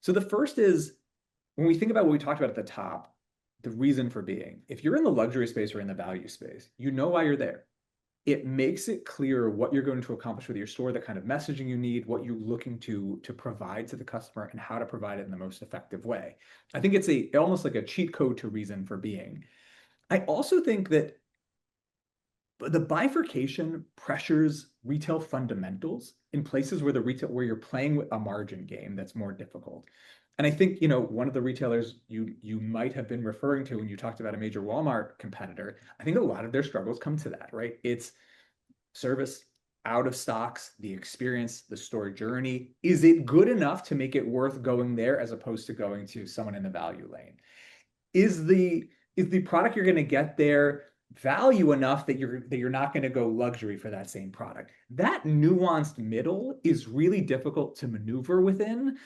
So the first is when we think about what we talked about at the top, the reason for being. If you're in the luxury space or in the value space, you know why you're there. It makes it clear what you're going to accomplish with your store, the kind of messaging you need, what you're looking to provide to the customer, and how to provide it in the most effective way. I think it's almost like a cheat code to reason for being. I also think that the bifurcation pressures retail fundamentals in places where you're playing with a margin game that's more difficult. And I think, one of the retailers you might have been referring to when you talked about a major Walmart competitor, I think a lot of their struggles come to that, right? It's service, out of stocks, the experience, the store journey. Is it good enough to make it worth going there as opposed to going to someone in the value lane? Is the product you're going to get there value enough that you're not going to go luxury for that same product? That nuanced middle is really difficult to maneuver within,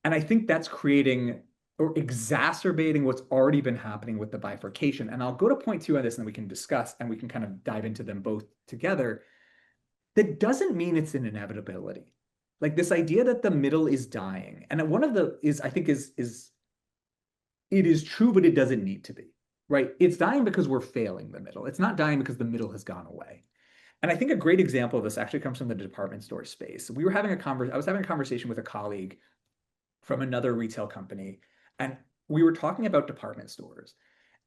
and I think that's creating or exacerbating what's already been happening with the bifurcation. And I'll go to point two on this, and then we can discuss and we can kind of dive into them both together. That doesn't mean it's an inevitability. Like this idea that the middle is dying, and one of the is I think is it is true, but it doesn't need to be, right? It's dying because we're failing the middle. It's not dying because the middle has gone away. And I think a great example of this actually comes from the department store space. I was having a conversation with a colleague from another retail company, and we were talking about department stores.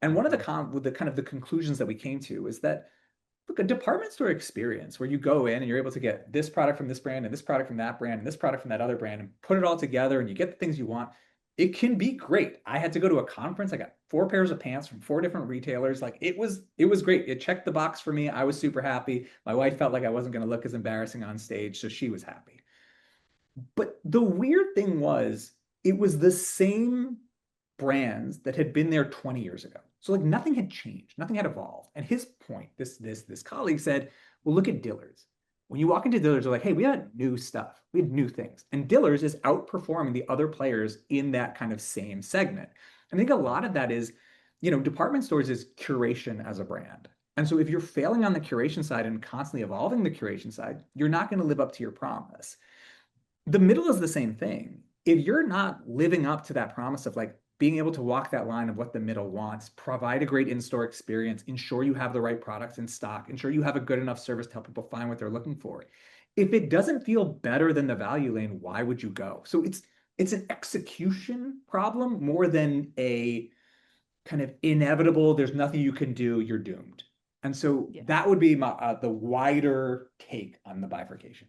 And one of the conclusions that we came to is that, look, a department store experience where you go in and you're able to get this product from this brand and this product from that brand and this product from that other brand and put it all together and you get the things you want, it can be great. I had to go to a conference. I got 4 pairs of pants from 4 different retailers. Like it was great. It checked the box for me. I was super happy. My wife felt like I wasn't going to look as embarrassing on stage, so she was happy. But the weird thing was, it was the same brands that had been there 20 years ago. So like nothing had changed, nothing had evolved. And his point, this colleague said, well, look at Dillard's. When you walk into Dillard's, they're like, hey, we have new stuff. We have new things. And Dillard's is outperforming the other players in that kind of same segment. I think a lot of that is, department stores is curation as a brand. And so if you're failing on the curation side and constantly evolving the curation side, you're not going to live up to your promise. The middle is the same thing. If you're not living up to that promise of like being able to walk that line of what the middle wants, provide a great in-store experience, ensure you have the right products in stock, ensure you have a good enough service to help people find what they're looking for. If it doesn't feel better than the value lane, why would you go? So it's an execution problem more than a kind of inevitable, there's nothing you can do, you're doomed. And so Yeah. that would be the wider take on the bifurcation.